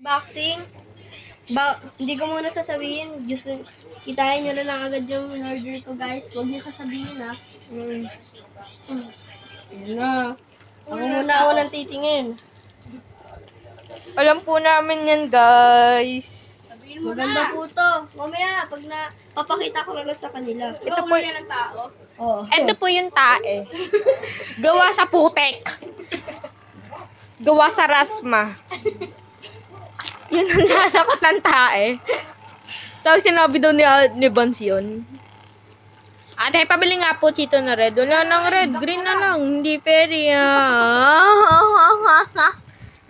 Boxing. Hindi ko muna sasabihin. Just, kitain nyo na lang agad yung order ko, guys. Huwag nyo sasabihin, ha. Yun na. Ako muna unang titingin. Alam po namin yan, guys. Maganda po to. Mamaya, pag papakita ko lang sa kanila. Ito po, ng tao? Oo. ito po yung tae. Gawa sa putek. Gawa sa rasma. Yun ang nasakot ng tae. So, sinabi daw ni Bons yun. Ate, pabili nga po chito na red. Wala nang red. Green na lang. Hindi pwede.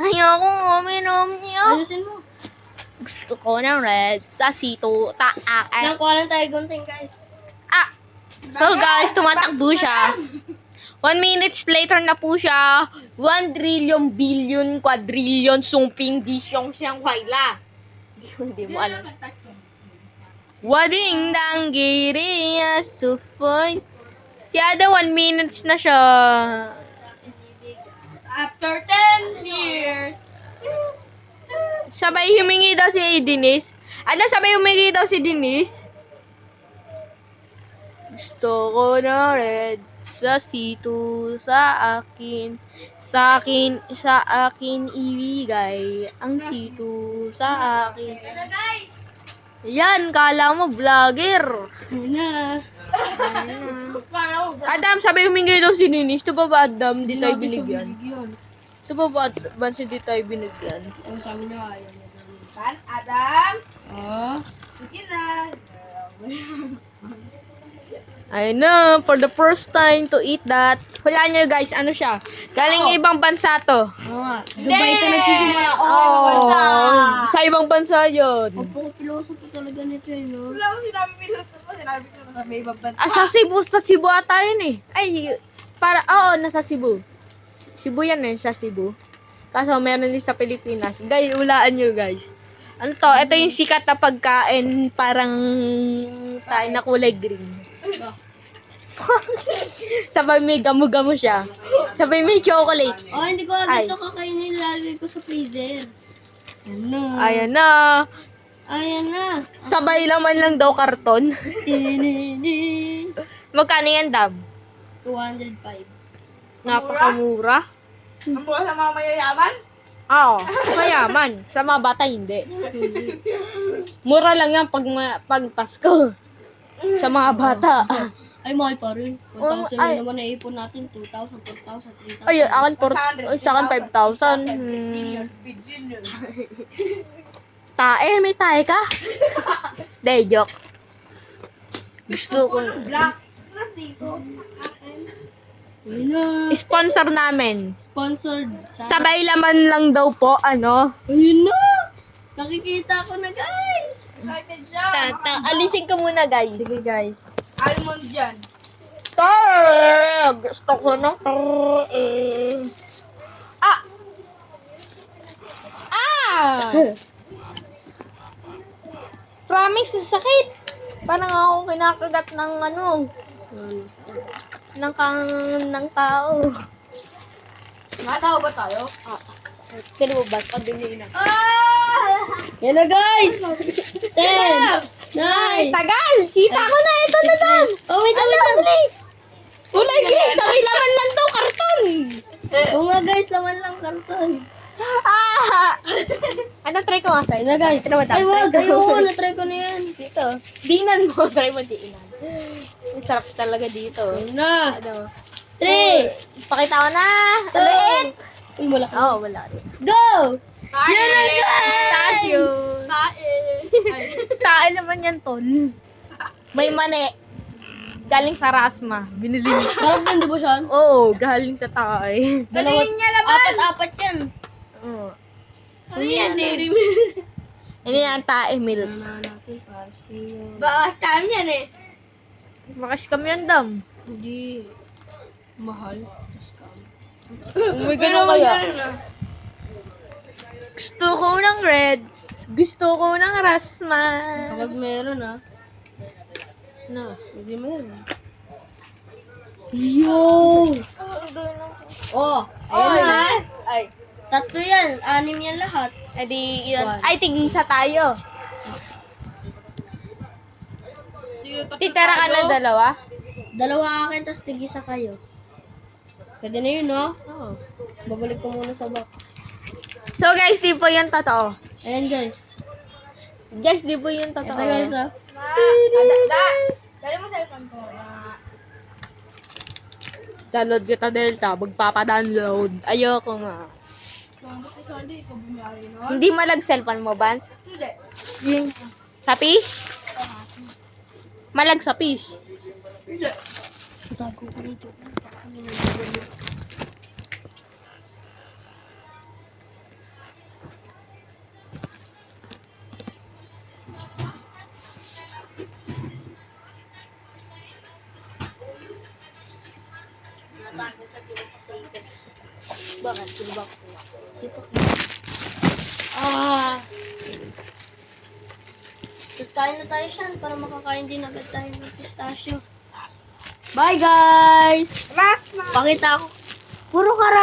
Ayoko uminom niyo. Ayusin mo. Gusto ko ng red. Sa sito. Nakuha lang tayo gunting, guys. So guys, tumatakbo siya. 1 minutes later na po siya. 1 trillion, billion, quadrillion, sumping, disyong siyang waila. Hindi mo alam. Wading dang girias to find. Siya daw 1 minutes na siya. After 10 years. Sabay humingi daw si Denise. Sabay humingi daw si Denise. Gusto ko na red sa sito sa akin. Sa akin ibigay ang sito sa akin. Ano, guys? Yan, kala mo vlogger. Una. Adam, sabi humingi daw si Denise. Ito ba ba Adam? Di tayo binigyan. Binigyan. Ito ba ba Bansi di tayo binigyan? Ang sabi niya, ayaw niya daw. Adam? Oo. Sige na. Ayun na, for the first time to eat that. Wala niyo guys, ano siya? Galing ibang bansa to. Oo nga. Dubai ito nagsisimula. Sa ibang bansa yun. Opo, pilosopo talaga nito eh, no? Wala ko sinabi piloto ko, sinabi ko na may ibang bansa. Sa Cebu ata yun eh. Ay, nasa Cebu. Cebu yan eh, sa Cebu. Kaso meron din sa Pilipinas. Guys, ulaan nyo guys. Ano to? Ito yung sikat na pagkain, parang tayo na kulay green. Sabay may gamu-gamu siya. Sabay may chocolate. Oh, hindi ko agad ito kakainin. Lalagay ko sa freezer. Ano? Ayan na. Ayan na. Sabay laman lang daw karton. Magkano yan, Dam? 205. Napakamura. Ang mura sa mga mayayaman? Oo, mayaman. Sa mga bata, hindi. Mura lang yan pag Pasko. Sa mga bata. Ay, mahal pa rin. 1,000 ay. na naman naipon natin. 2,000, 4,000, 3,000. Ay, sa akin 5,000. Billion yun. Tae, may tae ka? Day, joke. Gusto ko. Black. Dito. Ayun na. Sponsor namin. Sponsored. Sabay laman lang daw po, ano? Ayun na. Nakikita ko na, guys. Excited siya. Alisin ko muna, guys. Sige, guys. Almond yan. Gusto ko ng Promise, sakit. Parang ako kinakagat ng ng tao. Natawa ba tayo? Sino ba? Pagdumi na. Yan na, guys. 10. 9. Tagal! Kita ko na! Ito na lang! Oh, wait, wait. Ulay, kita! May laman lang daw karton! Oo nga, guys. Laman lang karton. Anong try ko nga sa'yo? Yan na, guys. Ano ba Ay, wag. Ayoko. Na-try ko na yan. Dito. Dinan mo. Try mo diinan. Sarap talaga dito. Ayun na. Ano? 3. Pakita ko na! Ulit! Uy, wala ka. Oo, wala rin. Go! Yan na, Thank you! Tae. Tae naman yan, Ton. May mani. Galing sa Rasma. Binili niya. Sarap din, di ba siya? Oo, galing sa tae. Galing niya laban. Apat-apat yan. Oo. Ano yan, dairy milk? Ano yan, tae milk. natin para sa'yo. Baka time yan eh. Makas kami yan, Dam. Hindi. Mahal. Discount. May ganun kaya. Gusto ko ng reds. Gusto ko ng rasma. Kapag meron, ha? No. Hindi meron. Yo! Oh, ayun na. Ay. Tatlo yan. 6 yan lahat. Eh di, yun. One. Ay, tig-isa tayo. Titira ka na dalawa? Dalawa akin, tapos tig-isa kayo. Pwede na yun, no? Oo. Babalik ko muna sa box. So guys, di po yun totoo. Ayan, guys. Guys, di po yun totoo. Ito, guys, oh. Dali mo cellphone ko. Download kita Delta, magpapa-download. Ayoko nga. Hindi, ikaw bumiyari no? Hindi malag cellphone mo, Vance? Hindi. Yung sa fish? Malag sa fish. Hindi. Tago ko nito. Natago sa pinaka-safest. Bakit? Tulbak ko. Dito. Tapos kain na tayo siyan para makakain din agad tayo ng pistachio. Bye guys! Pakita ko. Puro kara